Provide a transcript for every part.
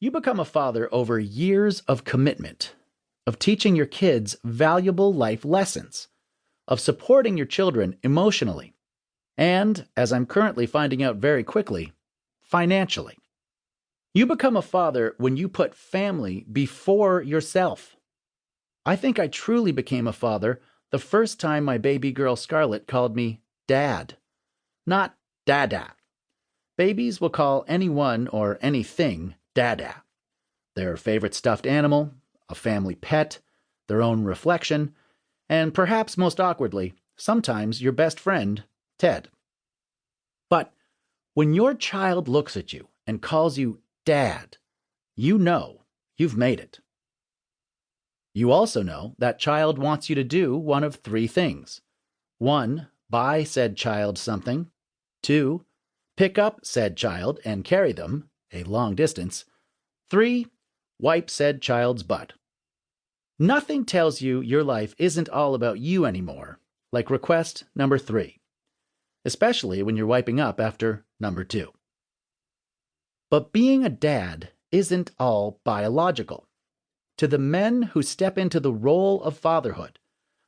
You become a father over years of commitment, of teaching your kids valuable life lessons, of supporting your children emotionally, and, as I'm currently finding out very quickly, financially. You become a father when you put family before yourself. I think I truly became a father the first time my baby girl Scarlett called me Dad, not Dada. Babies will call anyone or anything Dada. Their favorite stuffed animal, a family pet, their own reflection, and perhaps most awkwardly, sometimes your best friend, Ted. But when your child looks at you and calls you Dad, you know you've made it. You also know that child wants you to do one of three things. 1, buy said child something. 2, pick up said child and carry them a long distance. 3, wipe said child's butt. Nothing tells you your life isn't all about you anymore, like request number 3, especially when you're wiping up after number 2. But being a dad isn't all biological. To the men who step into the role of fatherhood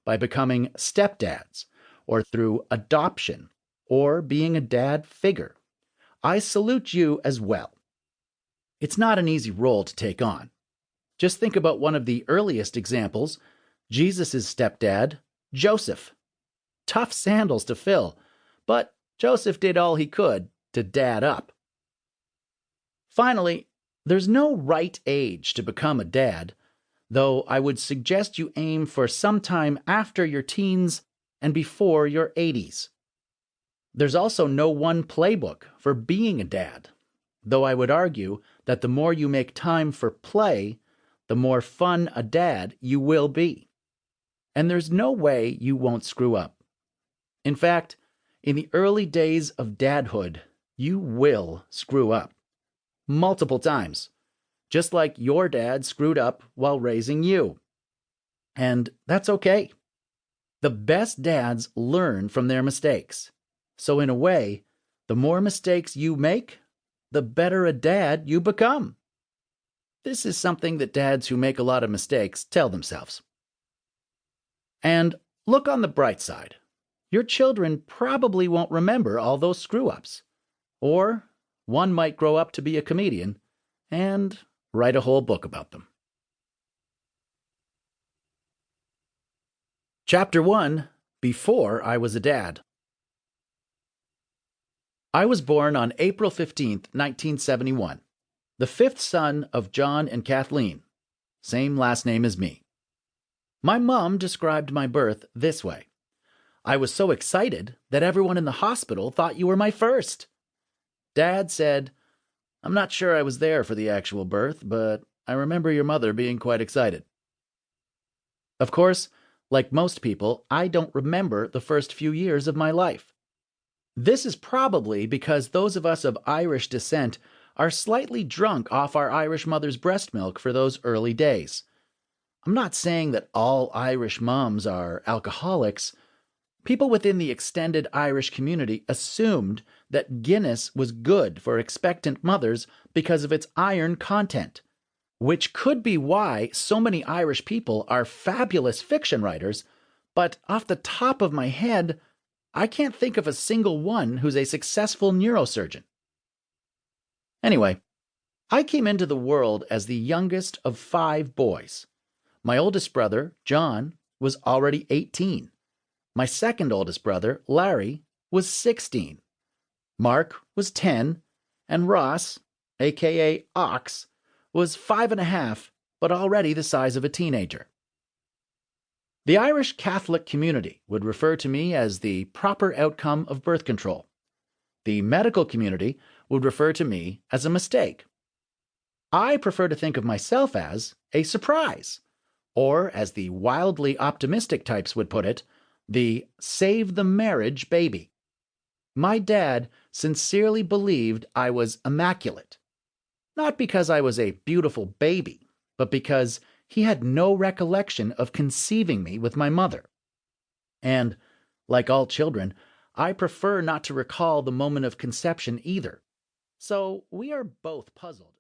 by becoming stepdads or through adoption or being a dad figure, I salute you as well. It's not an easy role to take on. Just think about one of the earliest examples, Jesus' stepdad, Joseph. Tough sandals to fill, but Joseph did all he could to dad up. Finally, there's no right age to become a dad, though I would suggest you aim for some time after your teens and before your 80s. There's also no one playbook for being a dad, though I would argue that the more you make time for play, the more fun a dad you will be. And there's no way you won't screw up. In fact, in the early days of dadhood, you will screw up. Multiple times, just like your dad screwed up while raising you. And that's okay. The best dads learn from their mistakes. So in a way, the more mistakes you make, the better a dad you become. This is something that dads who make a lot of mistakes tell themselves. And look on the bright side. Your children probably won't remember all those screw-ups. Or one might grow up to be a comedian and write a whole book about them. Chapter 1, Before I Was a Dad. I was born on April 15th, 1971, the fifth son of John and Kathleen, same last name as me. My mom described my birth this way. I was so excited that everyone in the hospital thought you were my first. Dad said, I'm not sure I was there for the actual birth, but I remember your mother being quite excited. Of course, like most people, I don't remember the first few years of my life. This is probably because those of us of Irish descent are slightly drunk off our Irish mother's breast milk for those early days. I'm not saying that all Irish moms are alcoholics. People within the extended Irish community assumed that Guinness was good for expectant mothers because of its iron content, which could be why so many Irish people are fabulous fiction writers, but off the top of my head, I can't think of a single one who's a successful neurosurgeon. Anyway, I came into the world as the youngest of 5 boys. My oldest brother, John, was already 18. My second oldest brother, Larry, was 16. Mark was 10, and Ross, a.k.a. Ox, was 5.5, but already the size of a teenager. The Irish Catholic community would refer to me as the proper outcome of birth control. The medical community would refer to me as a mistake. I prefer to think of myself as a surprise, or as the wildly optimistic types would put it, the save the marriage baby. My dad sincerely believed I was immaculate. Not because I was a beautiful baby, but because he had no recollection of conceiving me with my mother. And, like all children, I prefer not to recall the moment of conception either. So we are both puzzled.